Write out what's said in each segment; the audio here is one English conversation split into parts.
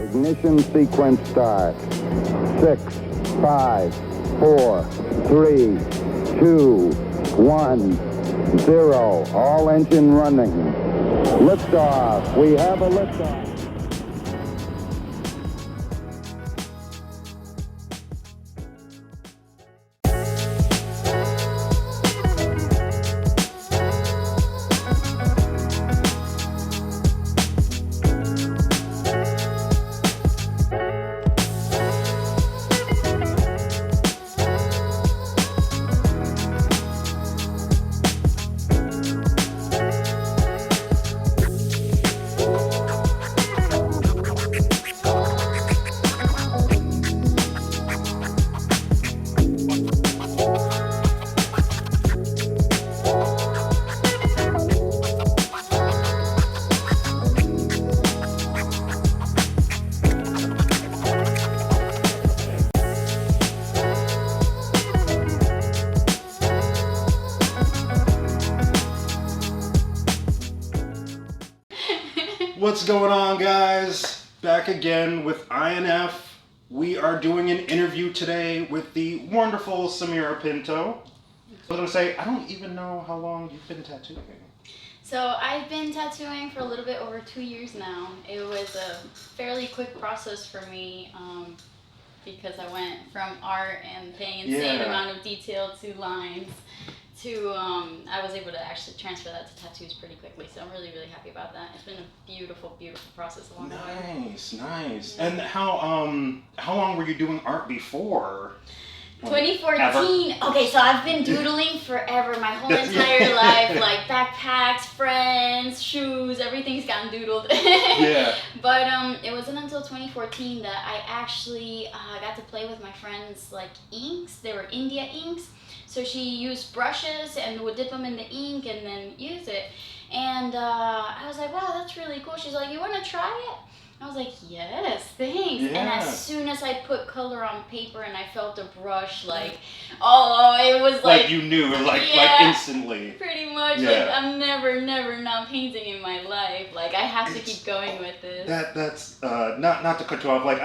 Ignition sequence start. 6, 5, 4, 3, 2, 1, 0. All engine running. Liftoff. We have a liftoff. What's going on, guys? Back again with INF. We are doing an interview today with the wonderful Samira Pinto. I was going to say, I don't even know how long you've been tattooing. So I've been tattooing for a little bit over 2 years now. It was a fairly quick process for me because I went from art and paying insane amount of detail to lines to I was able to actually transfer that to tattoos pretty quickly. So I'm really, really happy about that. It's been a beautiful, beautiful process along the way. Nice. Yeah. And how long were you doing art before? 2014. Ever? Okay, so I've been doodling forever, my whole entire life. Like backpacks, friends, shoes, everything's gotten doodled. Yeah. But it wasn't until 2014 that I actually got to play with my friends like inks. They were India inks. So she used brushes and would dip them in the ink and then use it. And I was like, wow, that's really cool. She's like, you want to try it? I was like, yes, thanks. Yeah. And as soon as I put color on paper and I felt the brush, like, oh, it was like you knew, like instantly. Pretty much. Yeah. Like, I'm never not painting in my life. Like, I have to keep going with this. That's not to cut you off. Like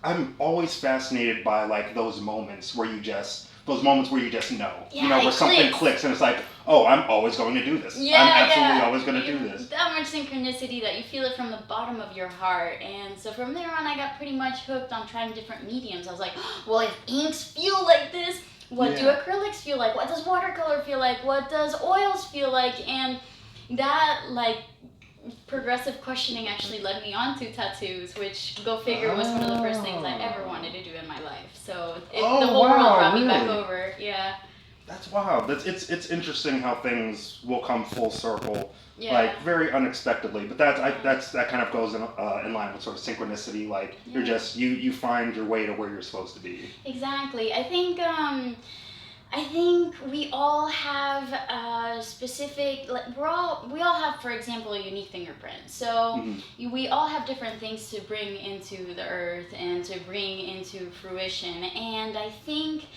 I'm always fascinated by like those moments where you just know, where something clicks and it's like, oh, I'm always going to do this. I'm absolutely always going to do this. That much synchronicity that you feel it from the bottom of your heart. And so from there on, I got pretty much hooked on trying different mediums. I was like, well, if inks feel like this, what do acrylics feel like? What does watercolor feel like? What does oils feel like? And that, like, progressive questioning actually led me on to tattoos, which, go figure, was one of the first things I ever wanted to do in my life. So the whole world brought me back over. Yeah. That's wild. It's interesting how things will come full circle, like very unexpectedly. But that kind of goes in line with sort of synchronicity. Like you're just you find your way to where you're supposed to be. Exactly. I think we all have a specific, like we all have, for example, a unique fingerprint. So we all have different things to bring into the earth and to bring into fruition. And I think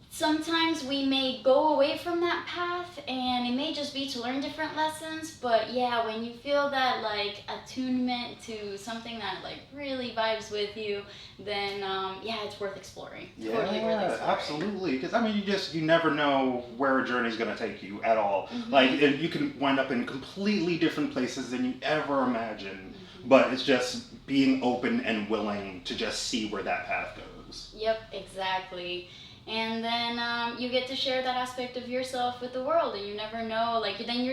sometimes we may go away from that path and it may just be to learn different lessons, but yeah, when you feel that like attunement to something that like really vibes with you, then it's worth exploring. Yeah, totally worth exploring. Absolutely. Because I mean, you never know where a journey's going to take you at all. Like you can wind up in completely different places than you ever imagined, but it's just being open and willing to just see where that path goes. Yep, exactly. And then you get to share that aspect of yourself with the world, and you never know, like, then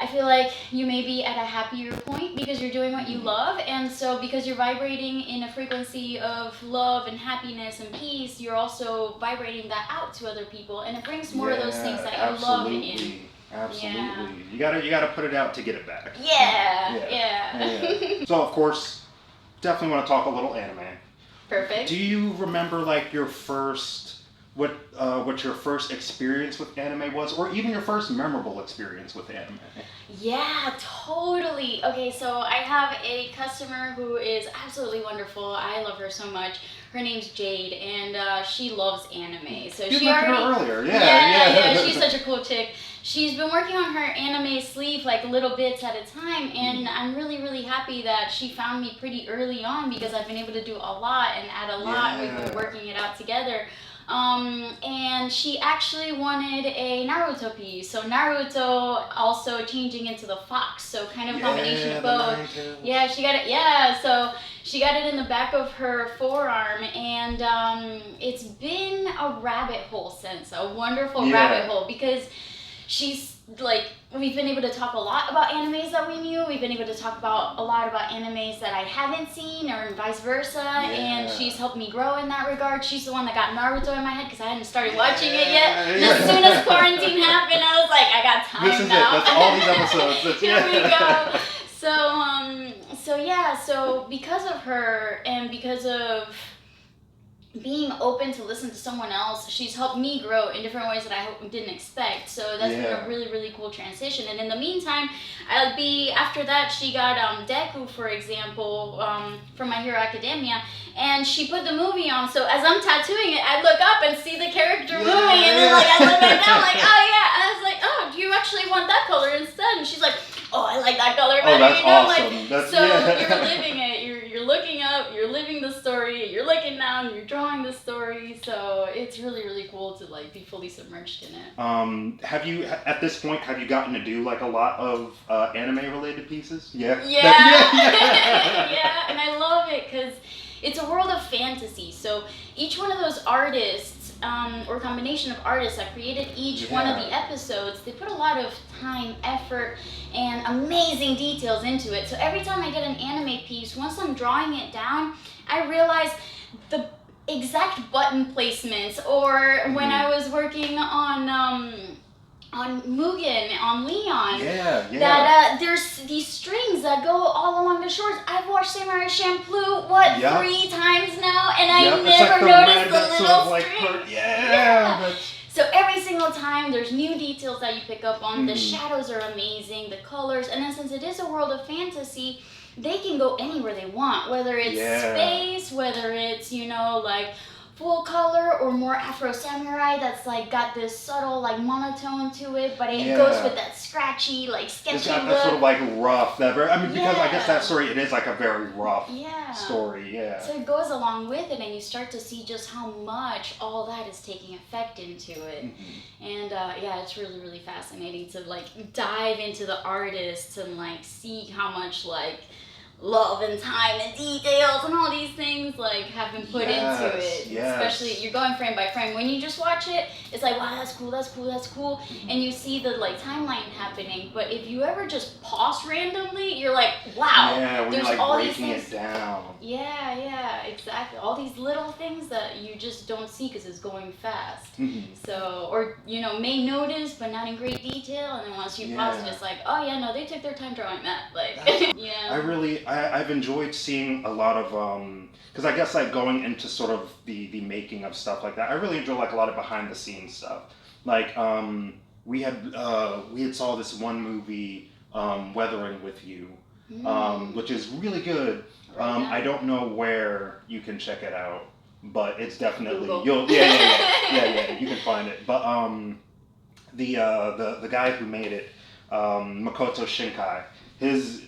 I feel like you may be at a happier point because you're doing what you love, and so because you're vibrating in a frequency of love and happiness and peace, you're also vibrating that out to other people, and it brings more of those things that you love in. Absolutely. Yeah. You gotta put it out to get it back. Yeah. So of course, definitely want to talk a little anime. Perfect. Do you remember like your first what your first experience with anime was, or even your first memorable experience with anime. Yeah, totally. Okay, so I have a customer who is absolutely wonderful. I love her so much. Her name's Jade, and she loves anime. So You she mentioned already. her earlier, yeah. She's such a cool chick. She's been working on her anime sleeve like little bits at a time, and I'm really, really happy that she found me pretty early on because I've been able to do a lot and add a lot. We've been working it out together. And she actually wanted a Naruto piece. So Naruto also changing into the fox. So kind of a combination of both. Yeah, she got it. Yeah, so she got it in the back of her forearm, and it's been a rabbit hole since. A wonderful rabbit hole because she's like, we've been able to talk a lot about animes that we knew. We've been able to talk about a lot about animes that I haven't seen, or vice versa. And she's helped me grow in that regard. She's the one that got Naruto in my head because I hadn't started watching it yet. And as soon as quarantine happened, I was like, I got time This is now. it. That's all these episodes. Here we go. So because of her and because of being open to listen to someone else, she's helped me grow in different ways that I didn't expect. So that's been a really, really cool transition. And in the meantime, after that, she got Deku, for example, from My Hero Academia, and she put the movie on. So as I'm tattooing it, I look up and see the character moving, and then like I look back down, like, oh yeah, and I was like, oh, do you actually want that color instead? And she's like, oh, I like that color better. That's you know, awesome. Like, you're living it. You're looking up. You're living the story. You're looking down. You're drawing the story. So it's really, really cool to like be fully submerged in it. Have you at this point gotten to do like a lot of anime related pieces? Yeah. Yeah, and I love it because it's a world of fantasy. So each one of those artists, or combination of artists that created each one of the episodes, they put a lot of time, effort, and amazing details into it. So every time I get an anime piece, once I'm drawing it down, I realize the exact button placements, or when I was working on Mugen, on Leon, that there's these strings that go all along the shores. I've watched Samurai Champloo, 3 times now, and I never noticed the little string. So every single time, there's new details that you pick up on. The shadows are amazing, the colors, and then since it is a world of fantasy, they can go anywhere they want, whether it's space, whether it's, like full color, or more Afro Samurai that's like got this subtle like monotone to it, but it goes with that scratchy, like sketchy It's got look. that sort of like rough, because I guess that story, it is like a very rough story, So it goes along with it, and you start to see just how much all that is taking effect into it. And it's really, really fascinating to like dive into the artists and like see how much like love and time and details and all these things like have been put into it. Especially you're going frame by frame. When you just watch it, it's like, wow, that's cool, and you see the like timeline happening. But if you ever just pause randomly, you're like, wow, when there's you're like all breaking these things. it down. Yeah, exactly. All these little things that you just don't see because it's going fast. So, or may notice but not in great detail, and then once you pause it, it's like, oh yeah, no, they took their time drawing that. Like, I've enjoyed seeing a lot of because I guess like going into sort of the making of stuff like that, I really enjoy like a lot of behind the scenes stuff. Like we had saw this one movie, Weathering with You, which is really good. I don't know where you can check it out, but it's definitely Google. you can find it. But the guy who made it, Makoto Shinkai,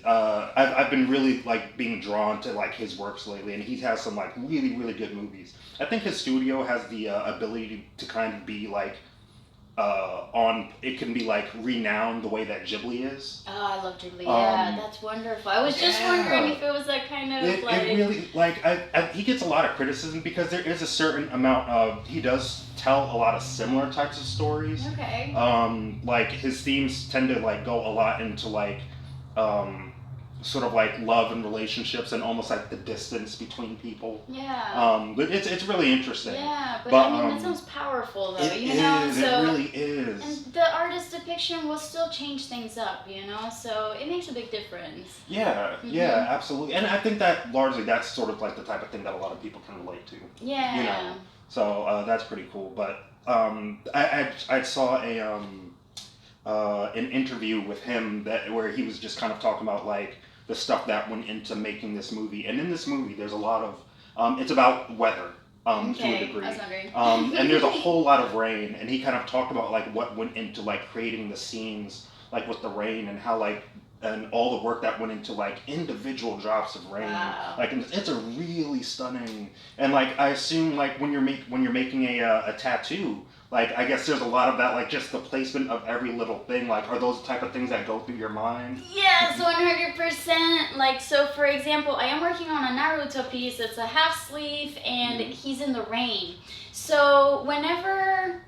I've been really like being drawn to like his works lately, and he has some like really, really good movies. I think his studio has the ability to kind of be like it can be like renowned the way that Ghibli is. Oh, I love Ghibli. That's wonderful. I was just wondering if it was that kind of it really like he gets a lot of criticism because there is a certain amount of he does tell a lot of similar types of stories. Okay. Like his themes tend to like go a lot into like sort of like love and relationships and almost like the distance between people. Yeah. But it's really interesting. Yeah, but I mean that sounds powerful though, It you know. is. So It really is. and the artist's depiction will still change things up, you know. So it makes a big difference. Yeah, yeah, absolutely. And I think that largely that's sort of like the type of thing that a lot of people can relate to. Yeah. You know. So that's pretty cool. But I saw an interview with him where he was just kind of talking about like the stuff that went into making this movie. And in this movie, there's a lot of it's about weather. To a degree. I was wondering. And there's a whole lot of rain, and he kind of talked about like what went into like creating the scenes, like with the rain, and how like and all the work that went into like individual drops of rain. Wow. Like it's a really stunning, and like I assume like when you're making a tattoo, like I guess there's a lot of that, like just the placement of every little thing. Like are those type of things that go through your mind? Yes, 100%. Like, so for example, I am working on a Naruto piece. It's a half sleeve and he's in the rain. So whenever,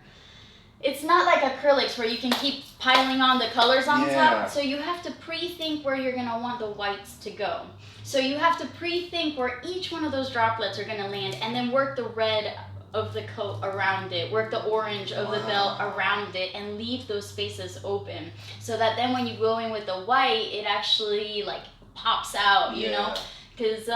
it's not like acrylics where you can keep piling on the colors on top. So you have to pre-think where you're going to want the whites to go. So you have to pre-think where each one of those droplets are going to land and then work the red of the coat around it, work the orange of the belt around it, and leave those spaces open so that then when you go in with the white, it actually like pops out, you know, because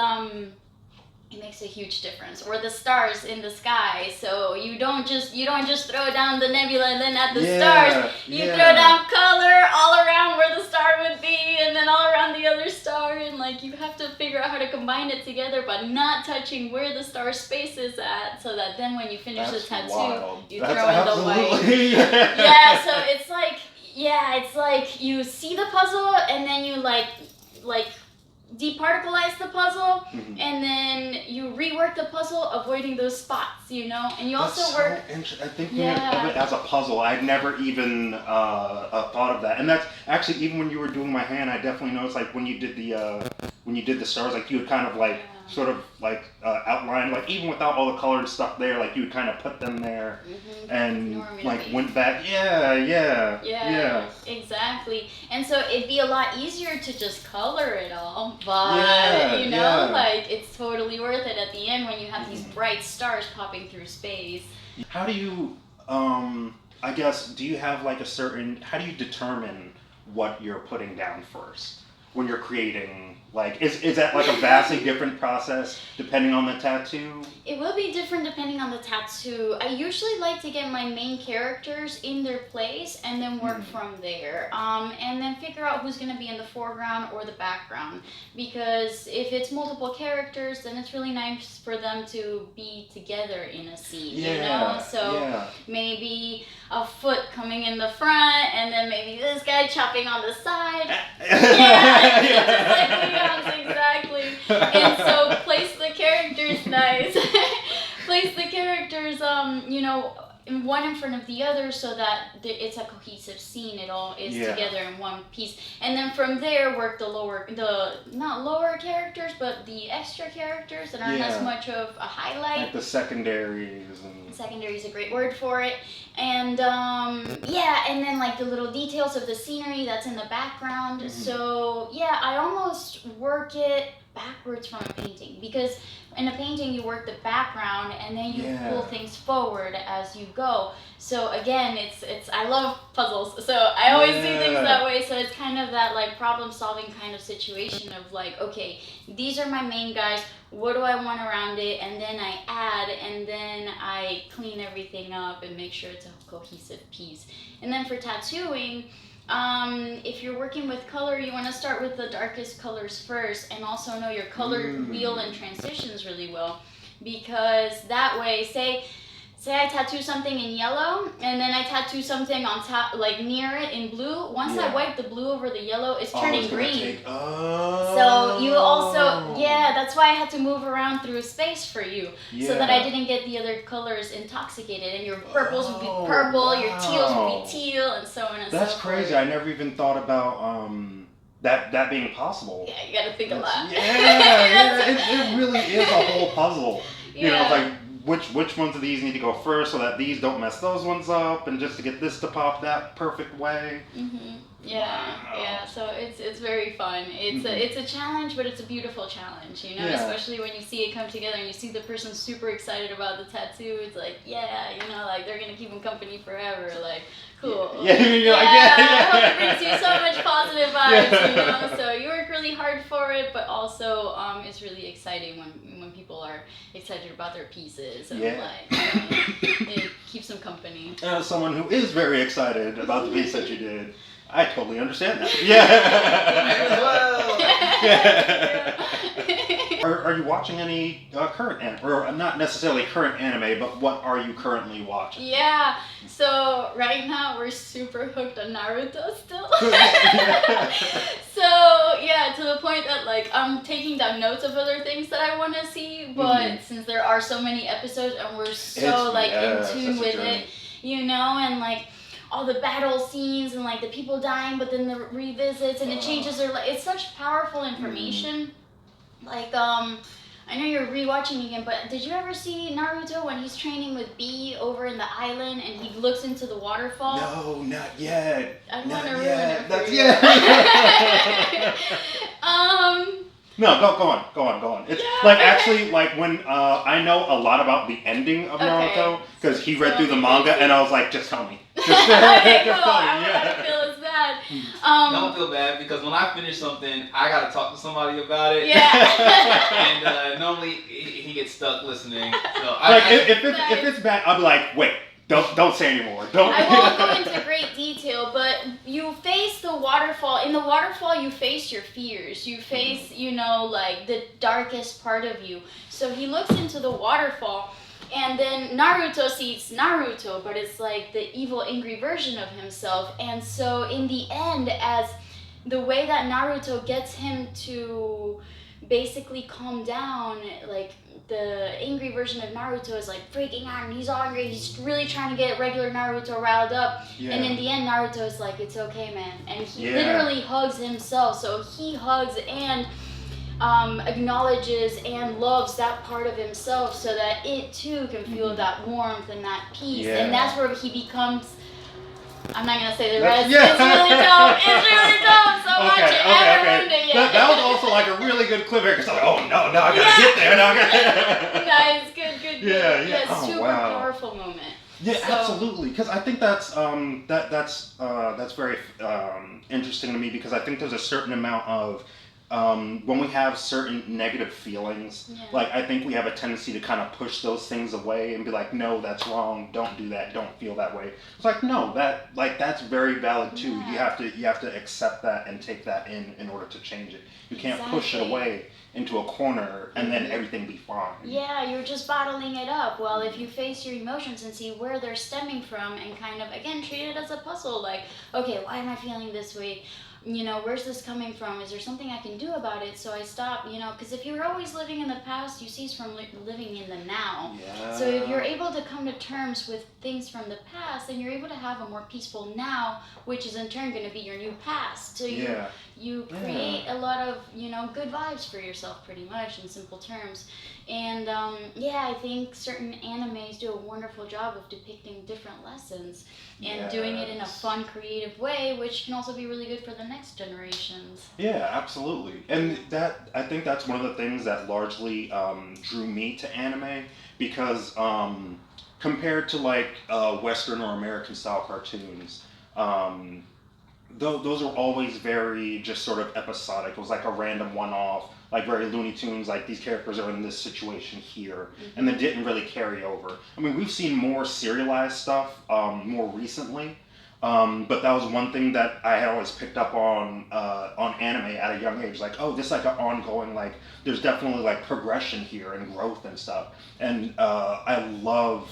it makes a huge difference. Or the stars in the sky, so you don't just throw down the nebula and then add the stars. You throw down color all around where the star would be, and then all around the other star, and like you have to figure out how to combine it together, but not touching where the star space is at, so that then when you finish the tattoo, you throw in the white. Yeah, so it's like you see the puzzle and then you like departicleize the puzzle, and then you rework the puzzle, avoiding those spots, you know. And you also work. I think of it as a puzzle. I'd never even thought of that. And that's actually, even when you were doing my hand, I definitely noticed like when you did the stars, like you would kind of like sort of like outline, like even without all the color and stuff there, like you would kind of put them there and like went back. Yeah, exactly. And so it'd be a lot easier to just color it all, but you know, like it's totally worth it at the end when you have these bright stars popping through space. How do you I guess, do you have like how do you determine what you're putting down first when you're creating? Like, is that like a vastly different process depending on the tattoo? It will be different depending on the tattoo. I usually like to get my main characters in their place and then work from there. And then figure out who's going to be in the foreground or the background. Because if it's multiple characters, then it's really nice for them to be together in a scene, you know? So maybe a foot coming in the front, and then maybe this guy chopping on the side. Just like exactly. And so place the characters nice. Place the characters, you know, one in front of the other so that it's a cohesive scene. It all is together in one piece. And then from there, work not lower characters, but the extra characters that aren't as much of a highlight. Like the secondaries. Secondary is a great word for it. And and then like the little details of the scenery that's in the background. So I almost work it backwards from a painting, because in a painting you work the background and then you pull things forward as you go. So again, it's I love puzzles, so I always do things that way. So it's kind of that like problem solving kind of situation of like, okay, these are my main guys, what do I want around it, and then I add, and then I clean everything up and make sure it's a cohesive piece. And then for tattooing, if you're working with color, you want to start with the darkest colors first, and also know your color wheel and transitions really well, because that way, say I tattoo something in yellow, and then I tattoo something on top, like near it in blue. Once I wipe the blue over the yellow, it's turning green. So you also, that's why I had to move around through space for you, so that I didn't get the other colors intoxicated, and your purples would be purple, your teals would be teal, and so on and so forth. That's crazy. I never even thought about that being possible. Yeah, you gotta think a lot. It really is a whole puzzle. You know, like which ones of these need to go first so that these don't mess those ones up, and just to get this to pop that perfect way. Yeah. So it's very fun. It's a challenge, but it's a beautiful challenge, you know. Yeah. Especially when you see it come together and you see the person super excited about the tattoo. It's like, yeah, you know, like they're gonna keep him company forever. Like, cool. Yeah, you're like, yeah. I hope it brings you so much positive vibes, you know. So you work really hard for it, but also it's really exciting when people are excited about their pieces and like it keeps them company. As someone who is very excited about the piece that you did, I totally understand that. Yeah. Are you watching any current anime, or not necessarily current anime, but what are you currently watching? Yeah. So right now we're super hooked on Naruto still. So yeah, to the point that like I'm taking down notes of other things that I want to see, but since there are so many episodes and we're so in tune with it, you know, and like all the battle scenes and like the people dying, but then the revisits and it changes their life. It's such powerful information. Like I know you're rewatching again, but did you ever see Naruto when he's training with B over in the island and he looks into the waterfall? No, not yet. I don't want to ruin it for you. No, go on. It's like actually like when I know a lot about the ending of Naruto because he read through the manga and I was like, just tell me. Okay, cool. I don't feel as bad. Don't feel bad because when I finish something, I gotta talk to somebody about it. Yeah. And normally he gets stuck listening. So if it's bad, I'll be like, wait. Don't say anymore. Don't. I won't go into great detail, but you face the waterfall. In the waterfall, you face your fears. You face, you know, like the darkest part of you. So he looks into the waterfall, and then Naruto sees Naruto, but it's like the evil, angry version of himself. And so in the end, as the way that Naruto gets him to basically calm down, like the angry version of Naruto is like freaking out and he's all angry. He's really trying to get regular Naruto riled up. Yeah. And in the end, Naruto is like, it's okay, man. And he literally hugs himself. So he hugs and acknowledges and loves that part of himself so that it too can feel that warmth and that peace. Yeah. And that's where he becomes... I'm not going to say the rest. It's really dope. It's really dope. So watch it. I haven't ruined it yet. That was also like a really good cliffhanger because I'm like, oh no, I got to get there. Nice. Good. Yeah. Super powerful moment. Yeah, absolutely. Because I think that's very interesting to me because I think there's a certain amount of when we have certain negative feelings, like I think we have a tendency to kind of push those things away and be like, no, that's wrong. Don't do that. Don't feel that way. It's like, no, that's very valid too. Yeah. You have to accept that and take that in order to change it. You can't push it away into a corner and then everything be fine. Yeah, you're just bottling it up. Well, if you face your emotions and see where they're stemming from and kind of, again, treat it as a puzzle. Like, okay, why am I feeling this way? You know, where's this coming from? Is there something I can do about it? So I stop, you know, because if you're always living in the past, you cease from living in the now. Yeah. So if you're able to come to terms with things from the past, then you're able to have a more peaceful now, which is in turn going to be your new past. So you create a lot of, you know, good vibes for yourself pretty much in simple terms. And I think certain animes do a wonderful job of depicting different lessons and doing it in a fun, creative way, which can also be really good for the next generations. Yeah, absolutely. And I think that's one of the things that largely drew me to anime because compared to like Western or American style cartoons, those are always very just sort of episodic. It was like a random one-off, like very Looney Tunes, like these characters are in this situation here, and then didn't really carry over. I mean, we've seen more serialized stuff more recently, but that was one thing that I had always picked up on anime at a young age. Like, oh, this is like an ongoing, like, there's definitely like progression here and growth and stuff. And I love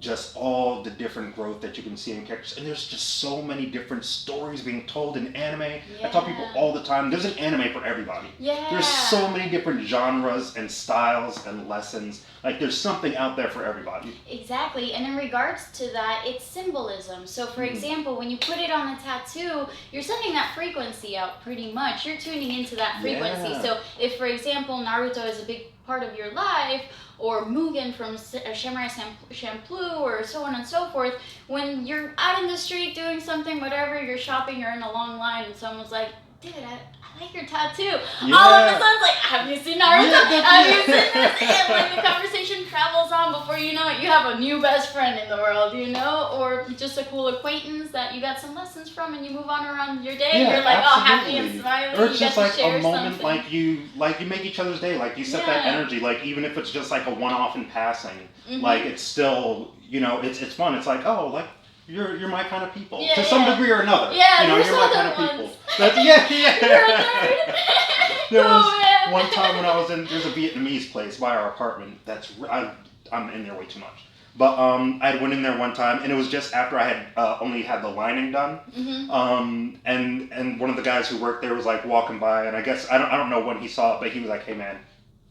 just all the different growth that you can see in characters. And there's just so many different stories being told in anime. Yeah. I tell people all the time, there's an anime for everybody. Yeah. There's so many different genres and styles and lessons. Like, there's something out there for everybody. Exactly. And in regards to that, it's symbolism. So, for example, when you put it on a tattoo, you're sending that frequency out pretty much. You're tuning into that frequency. Yeah. So, if, for example, Naruto is a big part of your life, or Mugen from Samurai Champloo blue or so on and so forth. When you're out in the street doing something, whatever, you're shopping, you're in a long line, and someone's like, dude, I like your tattoo. Yeah. All of a sudden, it's like, have you seen Naruto? Yeah, Have you seen this? And like the conversation travels on. Before you know it, you have a new best friend in the world, you know, or just a cool acquaintance that you got some lessons from, and you move on around your day. Yeah, you're like, oh, happy absolutely. and smiling. Or it's you just get like to share a moment, something. like you make each other's day, like you set that Yeah. energy, like even if it's just like a one-off in passing, Mhm. like it's still, you know, it's fun. It's like, oh, like you're my kind of people Yeah, to some yeah. degree or another. Yeah, you know, there's you're my other kind of ones. people. That's, yeah, yeah. You're a nerd. There Go, was man. one time when I was there's a Vietnamese place by our apartment that's I'm in there way too much. But I went in there one time, and it was just after I had only had the lining done. Mhm. And one of the guys who worked there was like walking by, and I guess I don't know when he saw it, but he was like, "Hey man,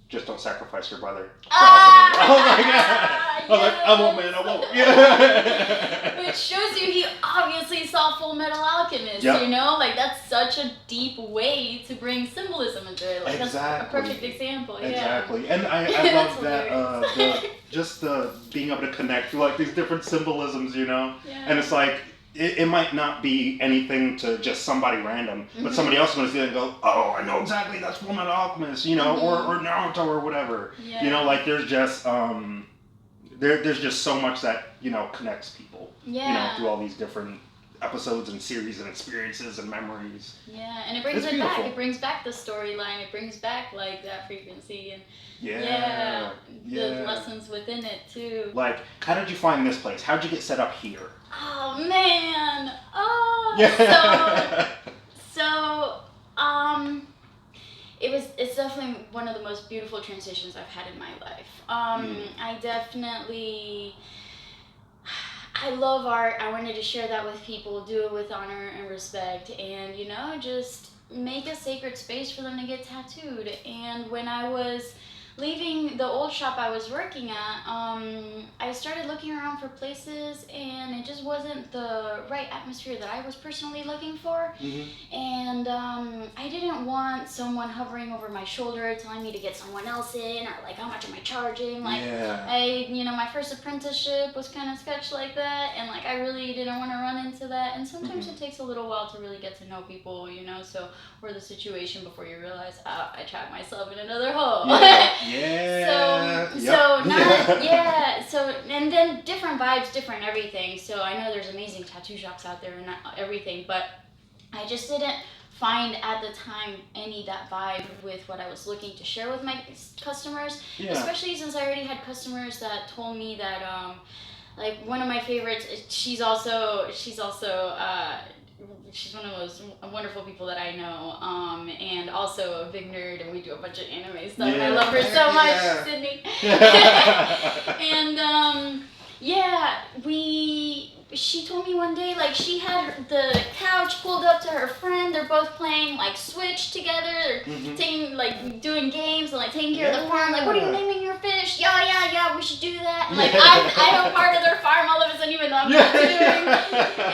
just don't sacrifice your brother." I was like, I won't, man, I won't. Yeah. Which shows you he obviously saw Full Metal Alchemist, Yep. you know? Like, that's such a deep way to bring symbolism into it. Like, Exactly. that's a perfect example, yeah. Exactly, and I That's love that hilarious. the being able to connect through like these different symbolisms, you know. Yeah. And it's like it might not be anything to just somebody random, but Mhm. somebody else is going to see it and go, oh, I know exactly, that's Full Metal Alchemist, you know, Mhm. or Naruto or whatever. Yeah. You know, like there's just there's just so much that, you know, connects people. Yeah. You know, through all these different episodes and series and experiences and memories. Yeah, and it brings It's it back. beautiful. It brings back the storyline. It brings back, like, that frequency and, Yeah. the lessons within it, too. Like, how did you find this place? How'd you get set up here? Oh, man. Oh, Yeah. So, it's definitely one of the most beautiful transitions I've had in my life. I definitely, I love art. I wanted to share that with people, do it with honor and respect, and, you know, just make a sacred space for them to get tattooed. And when I was leaving the old shop I was working at, I started looking around for places, and it just wasn't the right atmosphere that I was personally looking for. Mm-hmm. And I didn't want someone hovering over my shoulder telling me to get someone else in, or like, how much am I charging? Like, Yeah. my first apprenticeship was kind of sketched like that, and like I really didn't want to run into that. And sometimes Mhm. it takes a little while to really get to know people, you know. So, or the situation before you realize, I trapped myself in another hole. Yeah. Yeah. So and then different vibes, different everything. So I know there's amazing tattoo shops out there and everything, but I just didn't find at the time any that vibe with what I was looking to share with my customers. Yeah. Especially since I already had customers that told me that like one of my favorites, she's also she's one of the most wonderful people that I know, and also a big nerd, and we do a bunch of anime stuff, and I love her so much, Yeah. Sydney. And she told me one day, like, she had the couch pulled up to her friend, they're both playing like Switch together, they're taking, like, doing games and like taking care of the farm, like, what are you naming your fish? Yeah, we should do that. And, like, I'm a part of their farm all of a sudden, even though I'm not doing.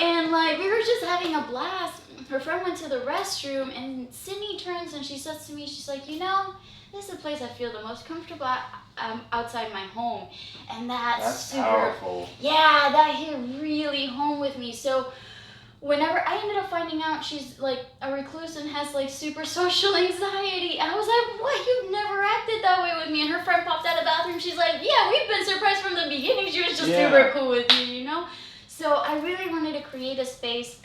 And like we were just having a blast. Her friend went to the restroom, and Sydney turns and she says to me, she's like, you know, this is the place I feel the most comfortable outside my home. And that's super powerful. Yeah, that hit really home with me. So whenever I ended up finding out she's like a recluse and has like super social anxiety, I was like, what? You've never acted that way with me. And her friend popped out of the bathroom. She's like, yeah, we've been surprised from the beginning. She was just super cool with me, you know? So I really wanted to create a space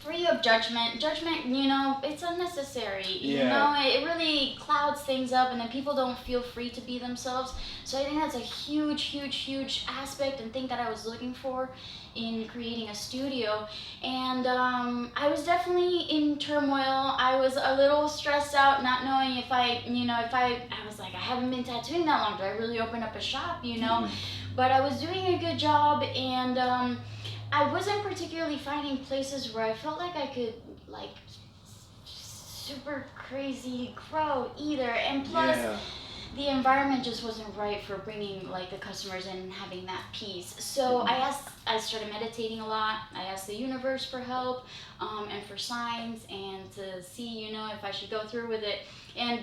free of judgment. Judgment, you know, it's unnecessary. You know, it really clouds things up, and then people don't feel free to be themselves. So I think that's a huge aspect and thing that I was looking for in creating a studio. And I was definitely in turmoil. I was a little stressed out, not knowing if I was like, I haven't been tattooing that long. Do I really open up a shop, you know? But I was doing a good job, and I wasn't particularly finding places where I felt like I could, like, super crazy grow either. And plus, the environment just wasn't right for bringing like the customers in and having that peace. So I started meditating a lot. I asked the universe for help and for signs and to see, you know, if I should go through with it. And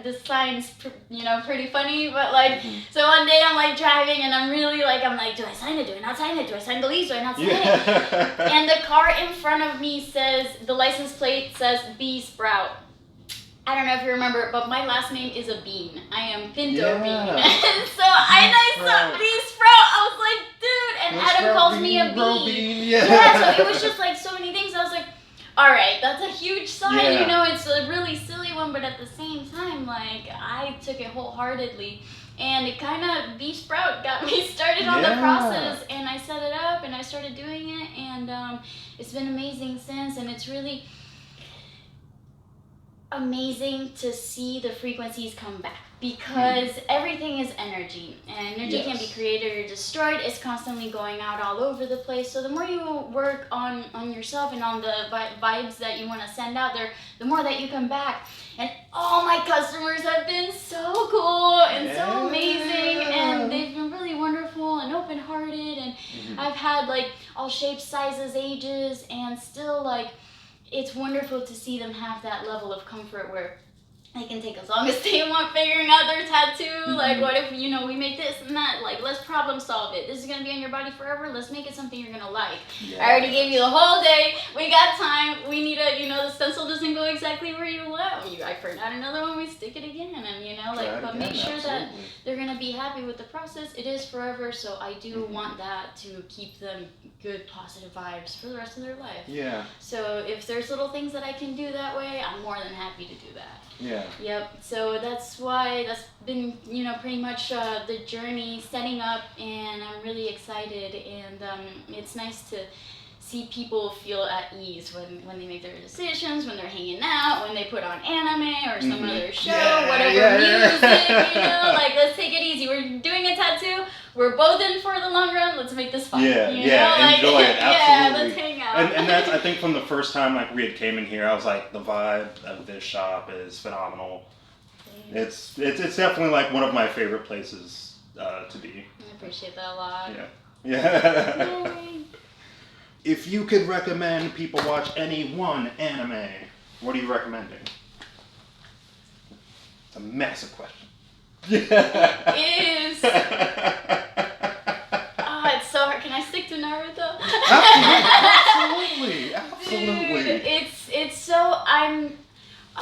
this sign's, you know, pretty funny, but like, so one day I'm like driving and I'm like, do I sign it? Do I not sign it? Do I sign the lease? Do I not sign it? And the car in front of me says, the license plate says B Sprout. I don't know if you remember, but my last name is a Bean. I am Pinto Bean. So I saw B Sprout. I was like, dude, and Adam calls me a Bean. Yeah, so it was just like so many things. I was like, all right, that's a huge sign, you know, it's a really silly one, but at the same time, like, I took it wholeheartedly, and it kind of, B Sprout got me started on the process, and I set it up, and I started doing it, and it's been amazing since, and it's really amazing to see the frequencies come back, because everything is energy, and energy can be created or destroyed. It's constantly going out all over the place. So the more you work on yourself and on the vibes that you want to send out there, the more that you come back. And all my customers have been so cool and so amazing, and they've been really wonderful and open-hearted, and I've had like all shapes, sizes, ages, and still like it's wonderful to see them have that level of comfort where they can take as long as they want figuring out their tattoo. Like, what if, you know, we make this and that? Like, let's problem solve it. This is going to be on your body forever. Let's make it something you're going to like. I already gave you the whole day. We got time. We need a, you know, the stencil doesn't go exactly where you want. I print out another one, we stick it again. And, you know, like, but make sure that they're going to be happy with the process. It is forever. So I do want that to keep them good, positive vibes for the rest of their life. Yeah. So if there's little things that I can do that way, I'm more than happy to do that. Yeah. Yep. So that's been, you know, pretty much the journey setting up, and I'm really excited, and it's nice to see people feel at ease when they make their decisions, when they're hanging out, when they put on anime or some other show, whatever music, you know, like, let's take it easy. We're doing a tattoo. We're both in for the long run. Let's make this fun. Yeah, you know? Like, enjoy it. Absolutely. Yeah, let's hang out. And that's, I think, from the first time like we had came in here, I was like, the vibe of this shop is phenomenal. It's definitely like one of my favorite places to be. I appreciate that a lot. Yeah. Yay. If you could recommend people watch any one anime, what are you recommending? It's a massive question. It is. Oh, it's so hard. Can I stick to Naruto? Absolutely. Dude, it's so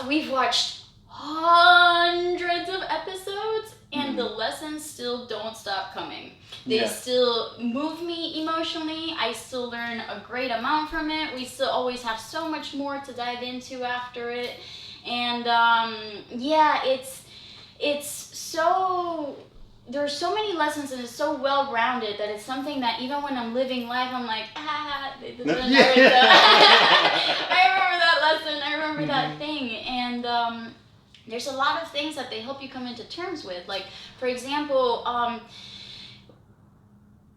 we've watched hundreds of episodes, and the lessons still don't stop coming. They still move me emotionally. I still learn a great amount from it. We still always have so much more to dive into after it, and it's so, there's so many lessons, and it's so well rounded that it's something that even when I'm living life, I'm like, they did Naruto. I remember that lesson. I remember that thing, and there's a lot of things that they help you come into terms with. Like, for example,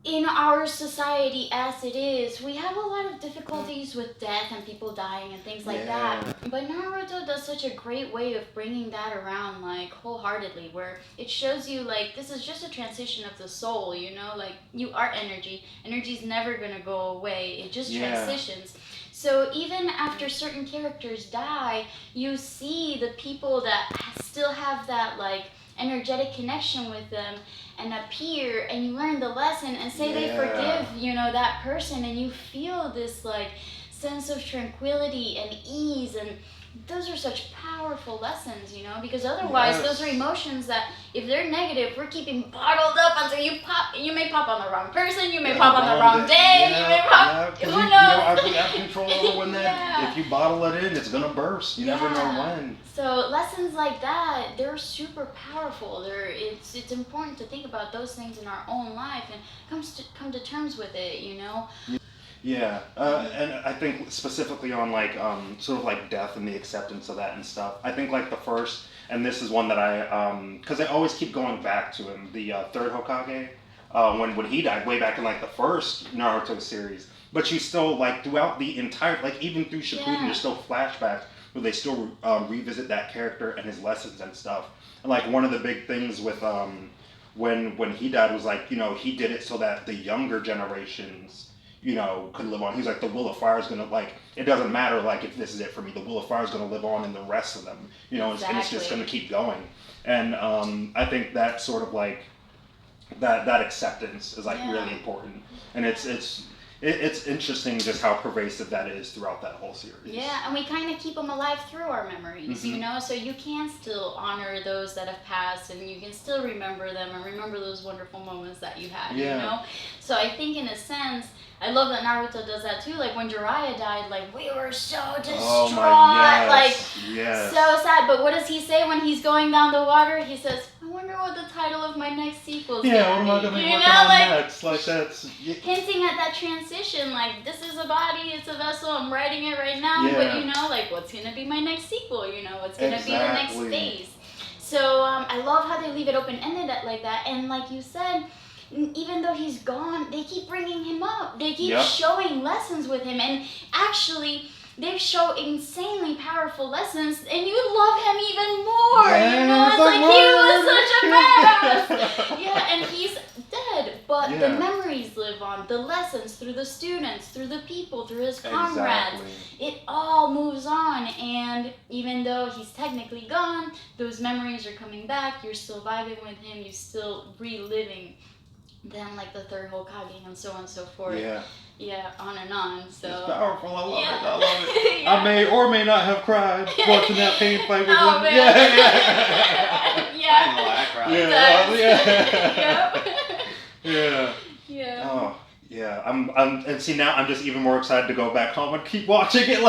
in our society as it is, we have a lot of difficulties with death and people dying and things like that. But Naruto does such a great way of bringing that around, like, wholeheartedly, where it shows you, like, this is just a transition of the soul, you know? Like, you are energy. Energy's never gonna go away. It just transitions. So even after certain characters die, you see the people that still have that, like, energetic connection with them and appear, and you learn the lesson and say they forgive, you know, that person, and you feel this, like, sense of tranquility and ease, and those are such powerful lessons, you know, because otherwise those are emotions that, if they're negative, we're keeping bottled up until you pop. You may pop on the wrong person, you may pop on the wrong day, you may pop, who knows? You know, have control over when that, if you bottle it in, it's gonna burst. You never know when. So lessons like that, they're super powerful. It's important to think about those things in our own life and come to terms with it, you know? Yeah, and I think specifically on like sort of like death and the acceptance of that and stuff. I think like the first, and this is one that I because I always keep going back to him, the third Hokage, when he died way back in like the first Naruto series. But you still like throughout the entire, like even through Shippuden, there's still flashbacks where they still revisit that character and his lessons and stuff. like one of the big things with when he died was like, he did it so that the younger generations, could live on. He's like, the will of fire is gonna, like, it doesn't matter, like, if this is it for me, the will of fire is gonna live on in the rest of them, and it's just gonna keep going. And I think that sort of like that acceptance is like really important, and it's interesting just how pervasive that is throughout that whole series. Yeah, and we kind of keep them alive through our memories, so you can still honor those that have passed, and you can still remember them and remember those wonderful moments that you had, So I think in a sense, I love that Naruto does that too. Like when Jiraiya died, like we were so distraught, so sad. But what does he say when he's going down the water? He says, "I wonder what the title of my next sequel is." Yeah, what am I gonna be working on next? Like that's hinting at that transition. Like this is a body, it's a vessel. I'm writing it right now, but like what's gonna be my next sequel? What's gonna be the next phase. So I love how they leave it open ended like that. And like you said, even though he's gone, they keep bringing him up. They keep showing lessons with him. And actually, they show insanely powerful lessons. And you love him even more. It's like he was such a badass. And he's dead. But the memories live on. The lessons through the students, through the people, through his comrades. It all moves on. And even though he's technically gone, those memories are coming back. You're still vibing with him. You're still reliving then like the third Hokage and so on and so forth. On and on. So it's powerful. I love it. I love it. I may or may not have cried watching that pain fight with him. I ain't gonna lie, I cried. Oh yeah. And see now I'm just even more excited to go back home and keep watching it.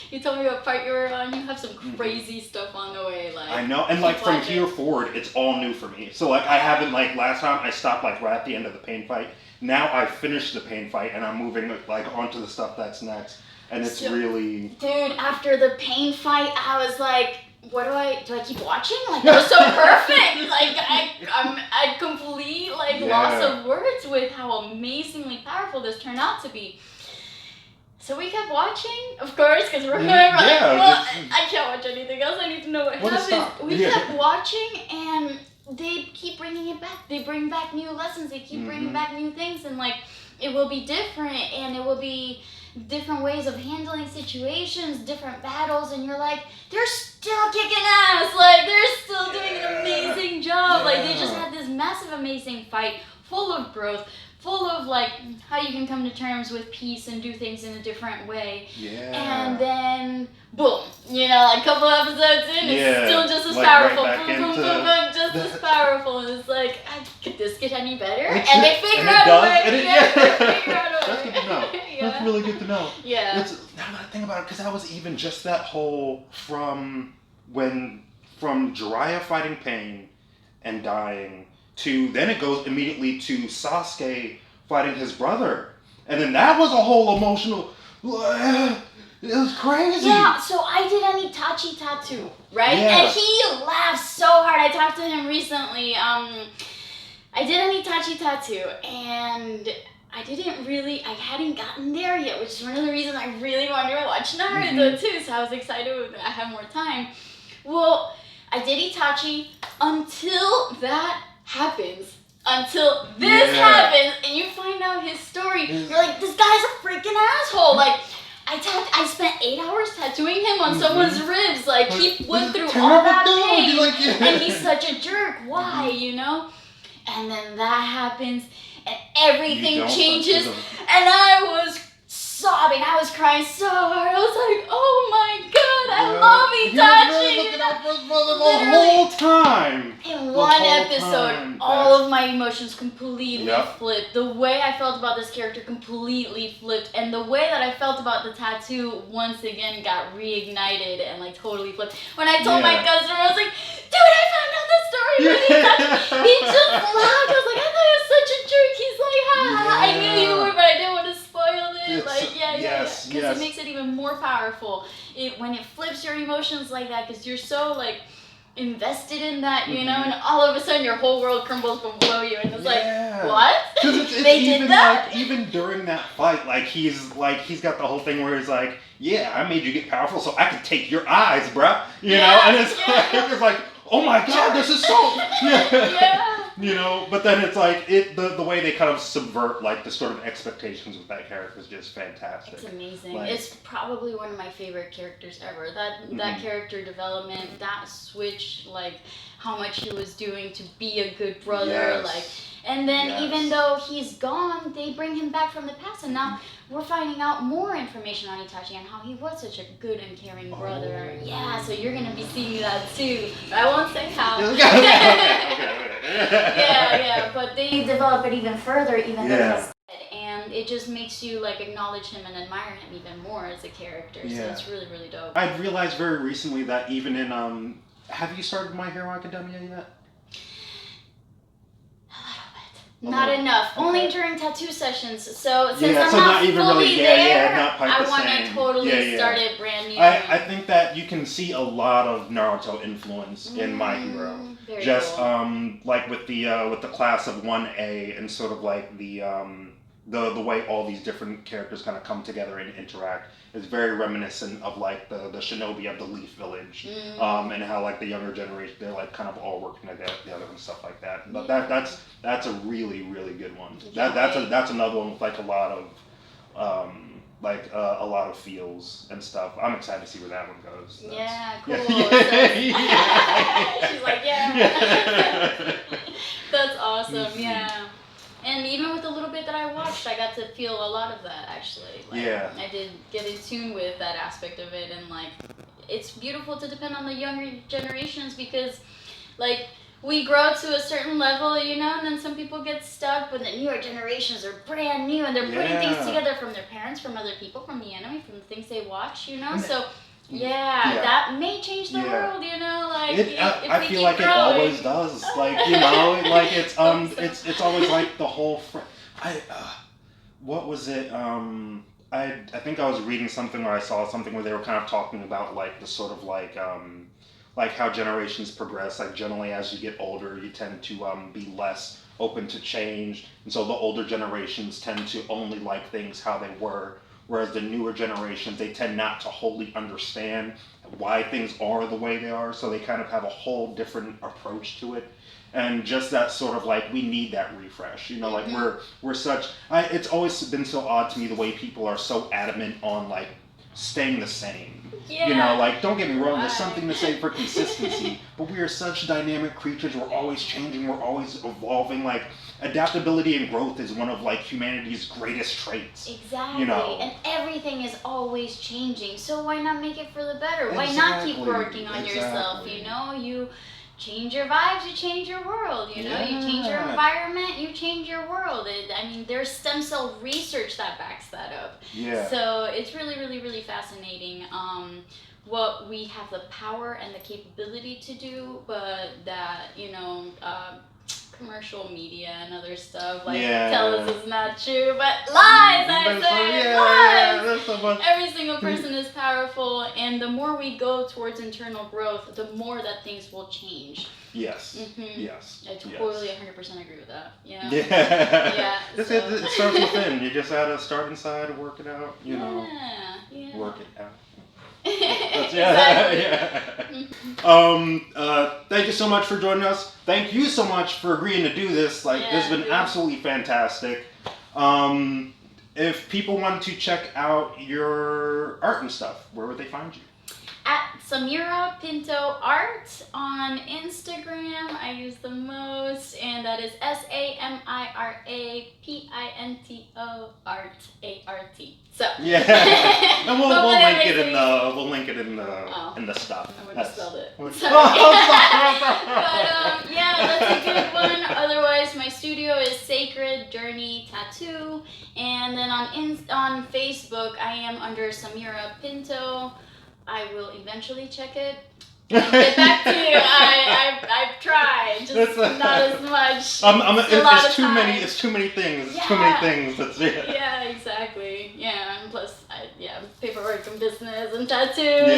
You told me what part you were on. You have some crazy stuff on the way. Like I know, and like from here forward, it's all new for me. So like I haven't like last time I stopped like right at the end of the pain fight. Now I finished the pain fight and I'm moving like onto the stuff that's next, and it's really. Dude, after the pain fight, I was like, what do I keep watching? Like that was so perfect. Like I'm complete loss of words with how amazingly powerful this turned out to be. So we kept watching, of course, because we're I can't watch anything else. I need to know what happens. We kept watching, and they keep bringing it back. They bring back new lessons. They keep bringing back new things, and it will be different, and it will be different ways of handling situations, different battles, and you're like, they're still kicking ass. Like they're still doing an amazing job. Like they just had this massive, amazing fight, full of growth. Full of how you can come to terms with peace and do things in a different way. And then boom, a couple episodes in, it's still just as powerful. Just as powerful. And it's like, could this get any better? And they figure out a way. That's good to know. That's really good to know. Yeah. Now that I think about it, because that was even just that whole from Jiraiya fighting pain and dying. Then it goes immediately to Sasuke fighting his brother. And then that was a whole emotional... It was crazy. Yeah, so I did an Itachi tattoo, right? Yeah. And he laughed so hard. I talked to him recently. I did an Itachi tattoo, and I hadn't gotten there yet, which is one of the reasons I really wanted to watch Naruto too, so I was excited I have more time. Well, I did Itachi until that happens. Until this happens, and you find out his story. You're like, this guy's a freaking asshole. Like, I spent 8 hours tattooing him on someone's ribs. He went through all that pain, and he's such a jerk. Why, And then that happens, and everything changes, and I was sobbing. I was crying so hard. I was like, oh my god, I love Itachi. You were looking out for his brother the whole time. In one episode, all of my emotions completely flipped. The way I felt about this character completely flipped. And the way that I felt about the tattoo once again got reignited and totally flipped. When I told my cousin, I was like, dude, I found out the story with Itachi. He just laughed. I was like, I thought he was such a jerk. He's like, ha. I knew you were, but I didn't want to spoil it. Because it makes it even more powerful when it flips your emotions like that, because you're so invested in that, you know, and all of a sudden your whole world crumbles below you, and it's like, what? It's They even did that? like even during that fight, he's got the whole thing where he's like, yeah, I made you get powerful so I could take your eyes, bruh. You know, and it's like, oh my god, this is so Yeah. You know, but then it's like the way they kind of subvert like the sort of expectations with that character is just fantastic. It's amazing. Like, it's probably one of my favorite characters ever. That character development, that switch, like how much he was doing to be a good brother, and then even though he's gone, they bring him back from the past, and now we're finding out more information on Itachi and how he was such a good and caring brother. Yeah, so you're gonna be seeing that too. I won't say how. Yeah, but they develop it even further, even though he's dead, and it just makes you like acknowledge him and admire him even more as a character. So it's really, really dope. I realized very recently that even in have you started My Hero Academia yet? Not enough. Okay. Only during tattoo sessions. So since I'm so not even fully really, there, not quite I the want to same. totally start it brand new. I think that you can see a lot of Naruto influence in My Hero. Very Just cool. like with the class of 1A and sort of like the way all these different characters kind of come together and interact is very reminiscent of like the shinobi of the Leaf Village, and how like the younger generation, they're like kind of all working together and stuff like that. But that's a really, really good one. That's another one with like a lot of a lot of feels and stuff. I'm excited to see where that one goes. Yeah, cool. Yeah. She's like, yeah. That's awesome. Yeah. And even with the little bit that I watched, I got to feel a lot of that, actually. I did get in tune with that aspect of it, and, like, it's beautiful to depend on the younger generations because, like, we grow to a certain level, you know, and then some people get stuck, but the newer generations are brand new, and they're putting things together from their parents, from other people, from the anime, from the things they watch, you know, so... Yeah, that may change the world, you know, like if I we feel keep like growing. it always does. Like, you know, like it's always like the whole what was it? I think I was reading something or I saw something where they were kind of talking about like the sort of like how generations progress. Like generally as you get older, you tend to be less open to change. And so the older generations tend to only like things how they were. Whereas the newer generations, they tend not to wholly understand why things are the way they are, so they kind of have a whole different approach to it. And just that sort of like, we need that refresh, you know, like we're such, it's always been so odd to me the way people are so adamant on like staying the same. Yeah. You know, like, don't get me wrong, there's something to say for consistency, but we are such dynamic creatures, we're always changing, we're always evolving, like, adaptability and growth is one of, like, humanity's greatest traits. Exactly, you know? And everything is always changing, so why not make it for the better? Why not keep working on yourself, you know? You change your vibes, you change your world, you know? You change your environment, you change your world. I mean, there's stem cell research that backs that up. Yeah. So it's really, really, really fascinating what we have the power and the capability to do, but that, you know, commercial media and other stuff tell us it's not true, but lies, lies. So much. Every single person is powerful, and the more we go towards internal growth, the more that things will change. Yes. Yes. I totally 100% agree with that. Yeah. Yeah. It starts within. You just gotta start inside, work it out. You know. Yeah. Work it out. Exactly. Thank you so much for joining us. Thank you so much for agreeing to do this. Like, this has been absolutely fantastic. If people wanted to check out your art and stuff, where would they find you? At Samira Pinto Art on Instagram, I use the most, and that is SAMIRA PINTO Art ART. So yeah, and we'll link it in the stuff. I would have spelled it. Sorry. But yeah, that's a good one. Otherwise, my studio is Sacred Journey Tattoo, and then on Facebook, I am under Samira Pinto. I will eventually check it and get back to you. I've tried, just not as much. It's too many things. It's too many things. That's it. Yeah, exactly. Yeah, and plus, paperwork and business and tattoos.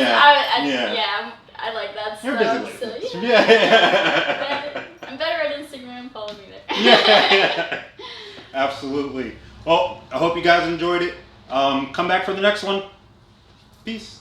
I like that You're stuff. busy So lady. yeah. I'm better at Instagram. Follow me there. Yeah. Absolutely. Well, I hope you guys enjoyed it. Come back for the next one. Peace.